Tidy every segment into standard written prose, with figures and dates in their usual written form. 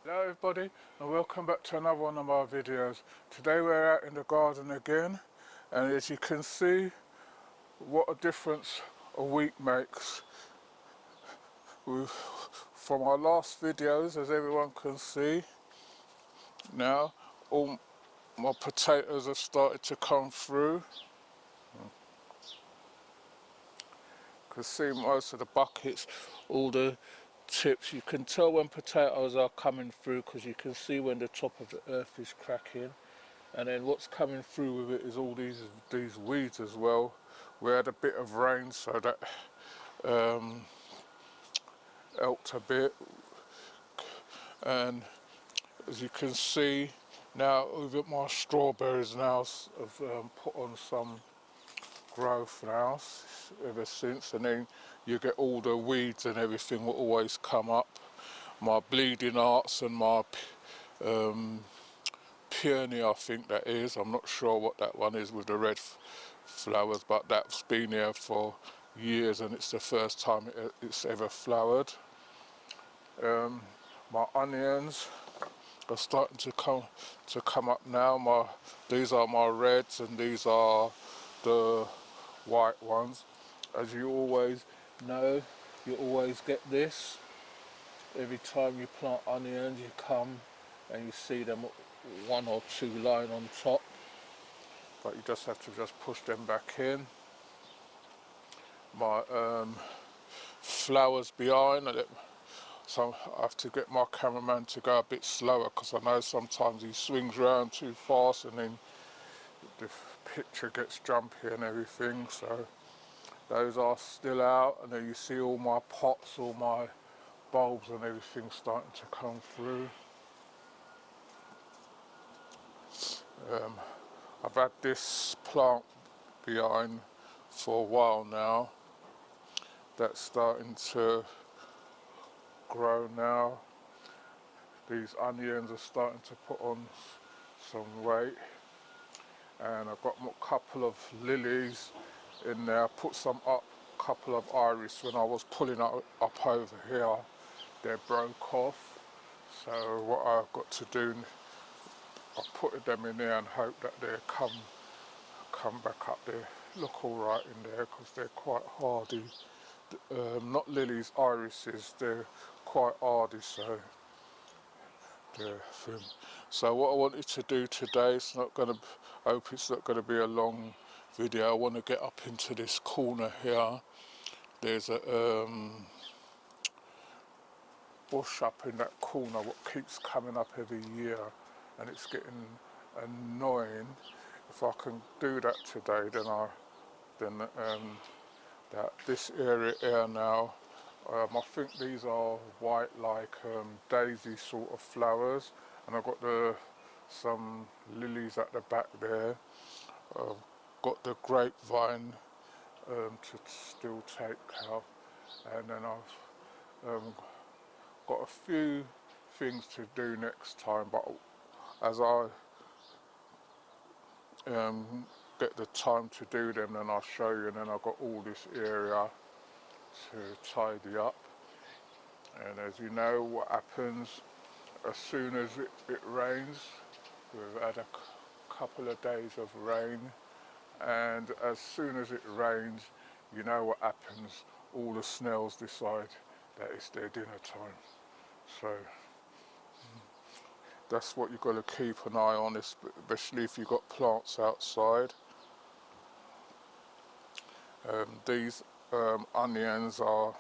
Hello everybody and welcome back to another one of my videos. Today we're out in the garden again, and as you can see what a difference a week makes. From our last videos, as everyone can see, now all my potatoes have started to come through. You can see most of the buckets, all the tips. You can tell when potatoes are coming through because you can see when the top of the earth is cracking. And then what's coming through with it is all these weeds as well. We had a bit of rain, so that helped a bit. And as you can see now, with my strawberries now have put on some growth now ever since. And then you get all the weeds and everything will always come up. My bleeding hearts and my peony, I think that is. I'm not sure what that one is with the red flowers, but that's been here for years and it's the first time it's ever flowered. My onions are starting to come up now. These are my reds and these are the white ones. As you always know, you always get this every time you plant onions. You come and you see them one or two lying on top, but you just have to just push them back in. My flowers behind, so I have to get my cameraman to go a bit slower because I know sometimes he swings around too fast and then the picture gets jumpy and everything. So those are still out, and then you see all my pots, all my bulbs and everything starting to come through. I've had this plant behind for a while now. That's starting to grow now. These onions are starting to put on some weight, and I've got a couple of lilies in there. I put some up, couple of iris when I was pulling up over here. They broke off, so what I've got to do, I put them in there and hope that they come back up. They look all right in there because they're quite hardy. Not lilies, irises. They're quite hardy, so they're thin. So what I wanted to do today, I hope it's not going to be a long video. I want to get up into this corner here. There's a bush up in that corner what keeps coming up every year, and it's getting annoying. If I can do that today, then that this area here now, I think these are white, like daisy sort of flowers, and I've got some lilies at the back there. I've got the grapevine to still take out, and then I've got a few things to do next time, but as I get the time to do them, then I'll show you. And then I've got all this area to tidy up. And as you know, what happens as soon as it rains, we've had a couple of days of rain, and as soon as it rains, you know what happens, all the snails decide that it's their dinner time. So that's what you've got to keep an eye on, especially if you've got plants outside. These onions are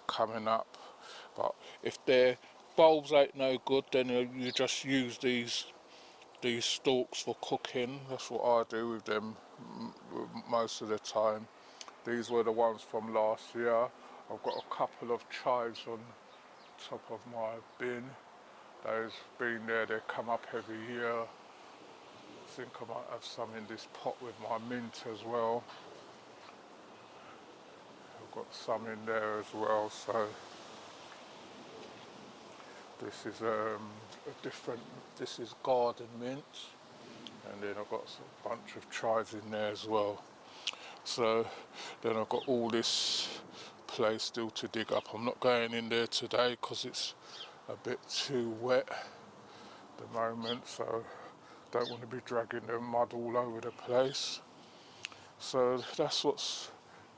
coming up, but if their bulbs ain't no good, then you just use these stalks for cooking. That's what I do with them most of the time. These were the ones from last year. I've got a couple of chives on top of my bin. Those been there, they come up every year. I think I might have some in this pot with my mint as well. I've got some in there as well, so this is this is garden mint, and then I've got a bunch of chives in there as well. So then I've got all this place still to dig up. I'm not going in there today because it's a bit too wet at the moment, so don't want to be dragging the mud all over the place. So that's what's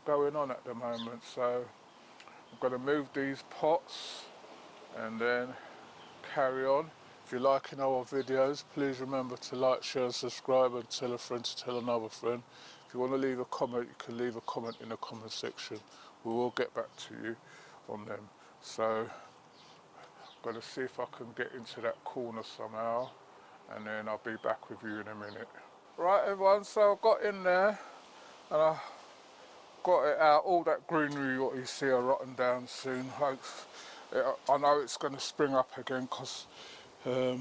going on at the moment. So I'm going to move these pots and then carry on. If you're liking our videos, please remember to like, share and subscribe, and tell a friend to tell another friend. If you want to leave a comment, you can leave a comment in the comment section. We will get back to you on them. So I'm going to see if I can get into that corner somehow, and then I'll be back with you in a minute. Right everyone, so I got in there and I got it out. All that greenery what you see are rotting down soon. I know it's going to spring up again because the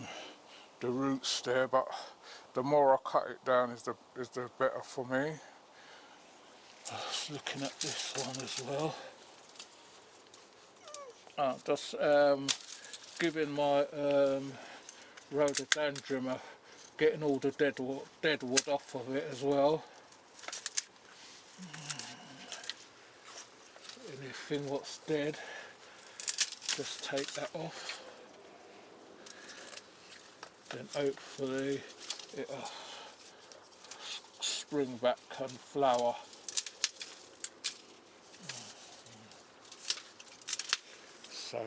roots there, but the more I cut it down is the better for me. Just looking at this one as well. Just giving my rhododendron getting all the dead wood off of it as well. Anything what's dead, just take that off. Then hopefully it'll spring back and flower. So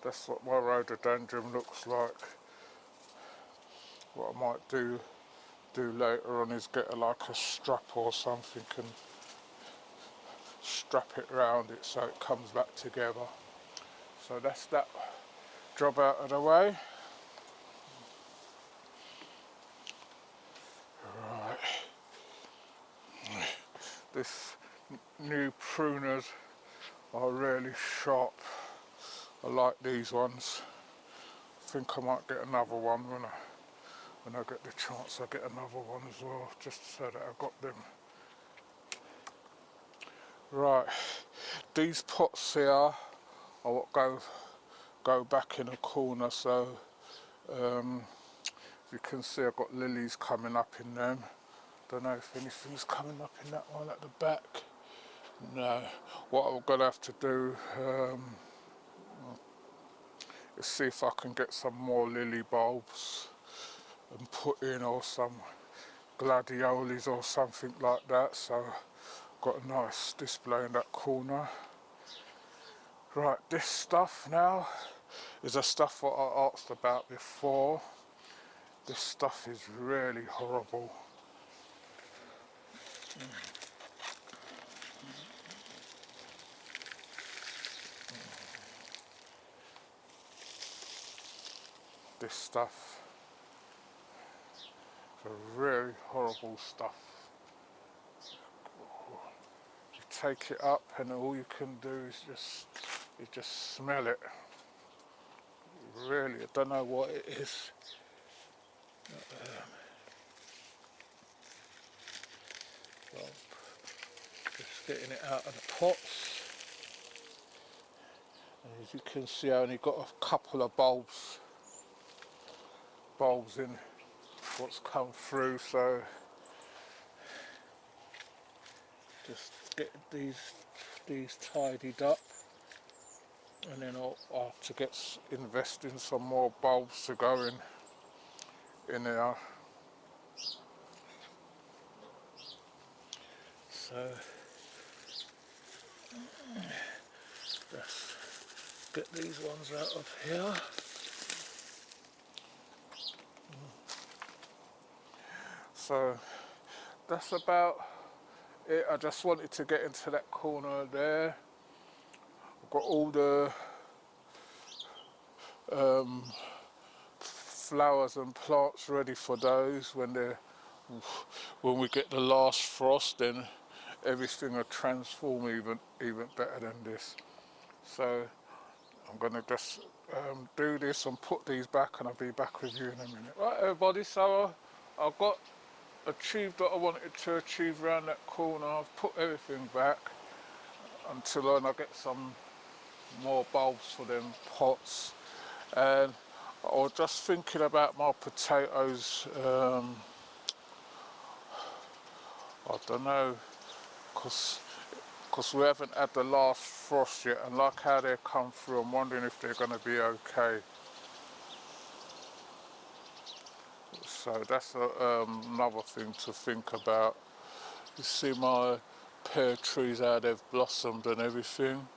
that's what my rhododendron looks like. What I might do later on is get like a strap or something and strap it around it so it comes back together. So that's that job out of the way. Right. This new pruners are really sharp. I like these ones. I think I might get another one when I get the chance. I get another one as well, just so that I got them. Right, these pots here are what go back in a corner. So as you can see, I've got lilies coming up in them. Don't know if anything's coming up in that one at the back. No. What I'm gonna have to do is see if I can get some more lily bulbs and put in, or some gladiolis or something like that. So got a nice display in that corner. Right, this stuff now is the stuff what I asked about before. This stuff is really horrible. This stuff is a really horrible stuff. You take it up and all you can do is just smell it. Really, I don't know what it is. Well, just getting it out of the pots. And as you can see, I only got a couple of bulbs in what's come through, so just get these tidied up, and then I'll have to invest in some more bulbs to go in there. So let's get these ones out of here. So that's about it. I just wanted to get into that corner there. I've got all the flowers and plants ready for those. When we get the last frost, then everything will transform even better than this. So I'm going to just do this and put these back, and I'll be back with you in a minute. Right everybody, so I've got achieved what I wanted to achieve around that corner. I've put everything back until I get some more bulbs for them pots. And I was just thinking about my potatoes. I don't know, because because we haven't had the last frost yet, and like how they come through, I'm wondering if they're going to be okay. So that's another thing to think about. You see my pear trees, how they've blossomed and everything.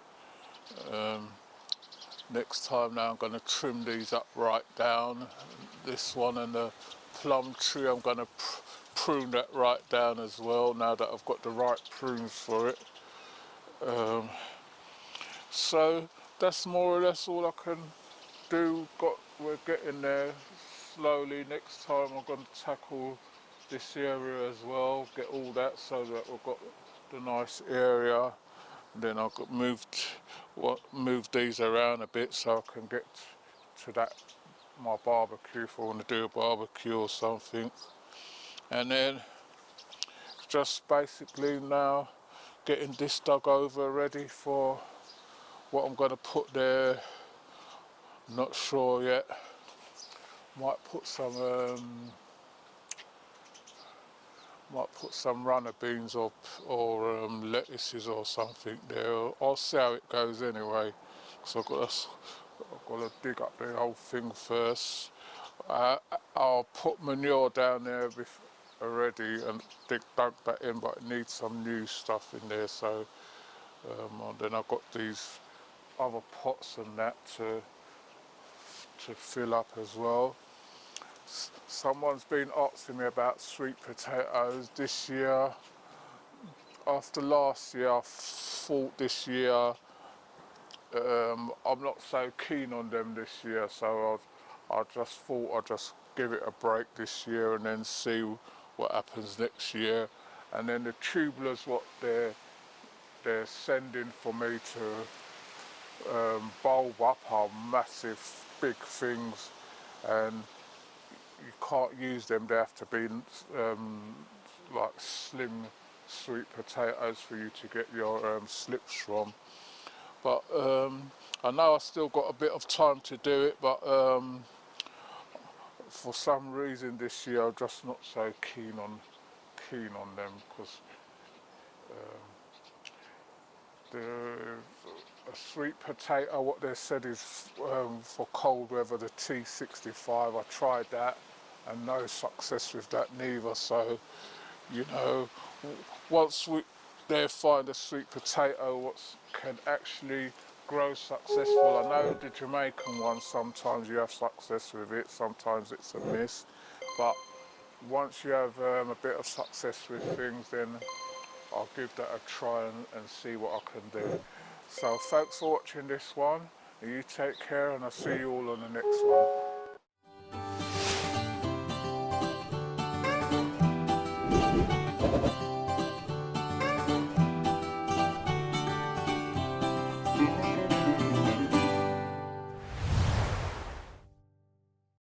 Next time now I'm going to trim these up right down. This one and the plum tree, I'm going to prune that right down as well, now that I've got the right prunes for it. So that's more or less all I can do. We're getting there slowly. Next time I'm going to tackle this area as well, get all that so that we've got the nice area. And then I've got move these around a bit so I can get to that my barbecue if I want to do a barbecue or something. And then just basically now getting this dug over ready for what I'm going to put there. Not sure yet. Might put some runner beans or lettuces or something there. I'll see how it goes anyway. So I've got to dig up the whole thing first. I'll put manure down there already and dug that in, but it needs some new stuff in there. So and then I've got these other pots and that to fill up as well. Someone's been asking me about sweet potatoes this year. After last year, I thought this year I'm not so keen on them this year, so I just thought I'd just give it a break this year and then see what happens next year. And then the tubulars, what they're sending for me to bulb up are massive, big things, and you can't use them. They have to be like slim sweet potatoes for you to get your slips from. But I know I still got a bit of time to do it, but for some reason this year I'm just not so keen on them, because a sweet potato, what they said is for cold weather, the T65. I tried that and no success with that neither. So, you know, once they find a sweet potato what can actually grow successful. I know the Jamaican one, sometimes you have success with it, sometimes it's a miss, but once you have a bit of success with things, then I'll give that a try and see what I can do. So thanks for watching this one. You take care, and I'll see you all on the next one.